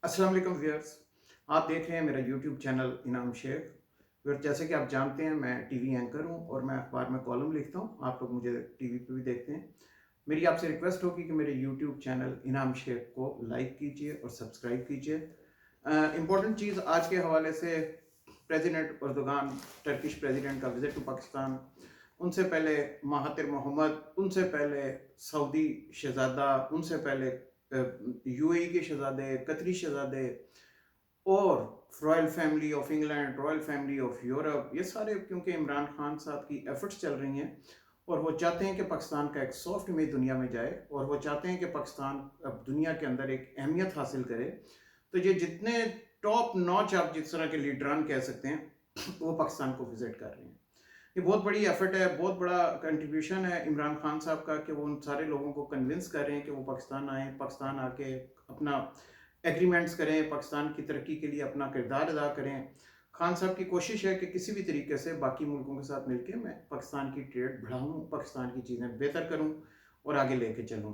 अस्सलाम वालेकुम व्यूअर्स। आप देख रहे हैं मेरा यूट्यूब चैनल इनाम शेख। व्यूअर्स, जैसे कि आप जानते हैं मैं टीवी एंकर हूं और मैं अखबार में कॉलम लिखता हूं। आप लोग मुझे टीवी पे भी देखते हैं। मेरी आपसे रिक्वेस्ट होगी कि मेरे यूट्यूब चैनल इनाम शेख को लाइक कीजिए और सब्सक्राइब कीजिए। इम्पोर्टेंट चीज़ आज के हवाले से, प्रेसिडेंट अर्दोगान, टर्किश प्रेसिडेंट का विज़िट टू पाकिस्तान, उनसे पहले महातिर मोहम्मद, उनसे पहले सऊदी शहज़ादा, उनसे पहले यूएई के शहज़ादे, कतरी शहज़ादे और royal family of England, royal family of Europe, ये सारे क्योंकि इमरान खान साहब की एफर्ट्स चल रही हैं और वो चाहते हैं कि पाकिस्तान का एक सॉफ्ट इमेज दुनिया में जाए और वो चाहते हैं कि पाकिस्तान अब दुनिया के अंदर एक अहमियत हासिल करे। तो ये जितने टॉप नॉच आप जिस तरह के लीडरान कह सकते हैं वो पाकिस्तान को विजिट कर रहे हैं। ये बहुत बड़ी एफर्ट है, बहुत बड़ा कंट्रीब्यूशन है इमरान खान साहब का कि वो उन सारे लोगों को कन्विंस कर रहे हैं कि वो पाकिस्तान आएँ, पाकिस्तान आके अपना एग्रीमेंट्स करें, पाकिस्तान की तरक्की के लिए अपना किरदार अदा करें। खान साहब की कोशिश है कि किसी भी तरीके से बाकी मुल्कों के साथ मिलकर मैं पाकिस्तान की ट्रेड बढ़ाऊँ, पाकिस्तान की चीज़ें बेहतर करूँ और आगे लेके चलूँ।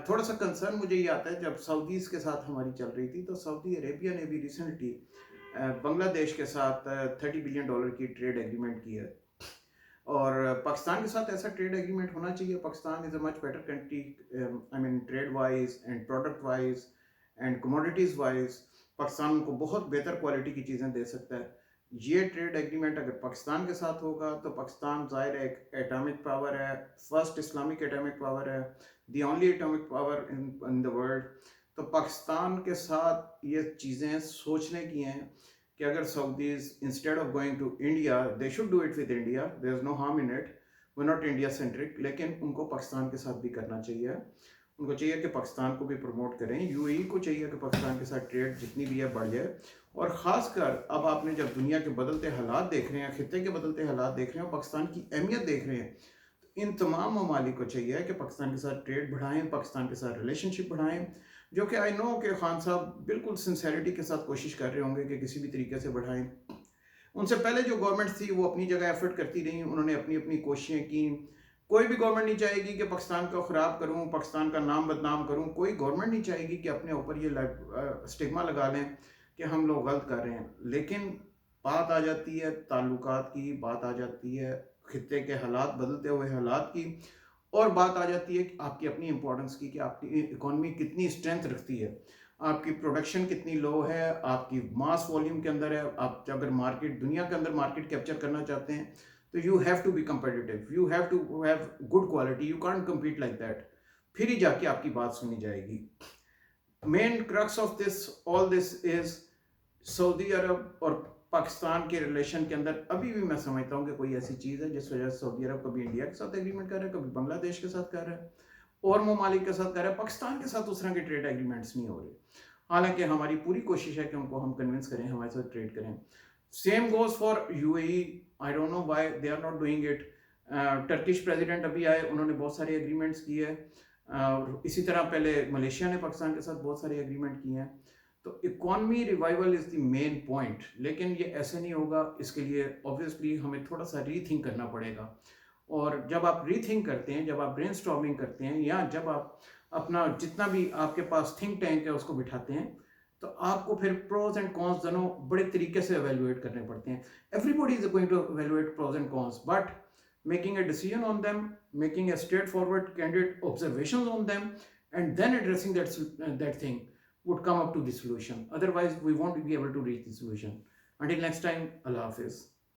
थोड़ा सा कंसर्न मुझे ये आता है, जब सऊदीज़ के साथ हमारी चल रही थी तो सऊदी अरेबिया ने भी रिसेंटली बांग्लादेश के साथ $30 बिलियन की ट्रेड एग्रीमेंट की है और पाकिस्तान के साथ ऐसा ट्रेड एग्रीमेंट होना चाहिए। Pakistan is a much better country, I mean trade wise and product wise and commodities wise. Pakistan को बहुत बेहतर क्वालिटी की चीज़ें दे सकता है। ये ट्रेड एग्रीमेंट अगर पाकिस्तान के साथ होगा तो पाकिस्तान ज़ाहिर है एक एटॉमिक पावर है, फर्स्ट इस्लामिक एटॉमिक पावर है, the only atomic power in the world. तो पाकिस्तान के साथ ये चीज़ें सोचने की हैं कि अगर Saudis instead of going to India, they should do it with India, there is no harm in it, वो नॉट इंडिया सेंट्रिक, लेकिन उनको पाकिस्तान के साथ भी करना चाहिए। उनको चाहिए कि पाकिस्तान को भी प्रमोट करें, यूएई को चाहिए कि पाकिस्तान के साथ ट्रेड जितनी भी है बढ़ जाए। और ख़ासकर अब आपने जब दुनिया के बदलते हालात देख रहे हैं, खित्ते के बदलते हालात देख रहे हैं और पाकिस्तान की अहमियत देख रहे हैं, तो इन तमाम ममालिक को चाहिए कि पाकिस्तान के साथ ट्रेड बढ़ाएं, पाकिस्तान के साथ रिलेशनशिप बढ़ाएं, जो कि आई नो कि खान साहब बिल्कुल सिंसेरिटी के साथ कोशिश कर रहे होंगे कि किसी भी तरीके से बढ़ाएं। उनसे पहले जो गवर्नमेंट थी वो अपनी जगह एफर्ट करती रही, उन्होंने अपनी अपनी कोशिशें की। कोई भी गवर्नमेंट नहीं चाहेगी कि पाकिस्तान को ख़राब करूं, पाकिस्तान का नाम बदनाम करूं। कोई गवर्नमेंट नहीं चाहेगी कि अपने ऊपर ये स्टिग्मा लगा लें कि हम लोग गलत कर रहे हैं। लेकिन बात आ जाती है ताल्लुकात की, बात आ जाती है खित्ते के हालात, बदलते हुए हालात की, और बात आ जाती है कि आपकी अपनी इंपॉर्टेंस की, कि आपकी इकॉनमी कितनी स्ट्रेंथ रखती है, आपकी प्रोडक्शन कितनी लो है, आपकी मास वॉल्यूम के अंदर है। आप अगर मार्केट, दुनिया के अंदर मार्केट कैप्चर करना चाहते हैं तो you have to be competitive, you have to have good quality, you can't compete like that. फिर ही जाके आपकी बात सुनी जाएगी। Main crux of this, all this is Saudi Arabia और पाकिस्तान के रिलेशन के अंदर अभी भी मैं समझता हूँ कि कोई ऐसी चीज़ है जिस वजह से सऊदी अरब कभी इंडिया के साथ एग्रीमेंट कर रहा है, कभी बांग्लादेश के साथ कर रहा है और ममालिक के साथ कर रहा है। पाकिस्तान के साथ उस तरह के ट्रेड एग्रीमेंट्स नहीं हो रहे। हालांकि हमारी पूरी कोशिश है कि उनको हम कन्विंस करें, हमारे साथ ट्रेड करें। Same goes for UAE. I don't know why they are not doing it. Turkish president अभी आए, उन्होंने बहुत सारे एग्रीमेंट्स किए हैं और इसी तरह पहले मलेशिया ने पाकिस्तान के साथ बहुत सारे एग्रीमेंट किए हैं। तो economy revival is the main point, लेकिन ये ऐसे नहीं होगा। इसके लिए ऑब्वियसली हमें थोड़ा सा रीथिंक करना पड़ेगा। और जब आप रीथिंक करते हैं, जब आप ब्रेनस्टॉर्मिंग करते हैं, या जब आप अपना जितना भी आपके पास थिंक टैंक है उसको बिठाते हैं, तो आपको फिर प्रोज एंड कॉन्स दोनों बड़े तरीके से एवेल्युएट करने पड़ते हैं। Everybody is going to evaluate pros and cons, but making a decision on them, making a straightforward candid observations on them, and then addressing that thing would come up to the solution. Otherwise we won't be able to reach the solution. Until next time, Allah Hafiz.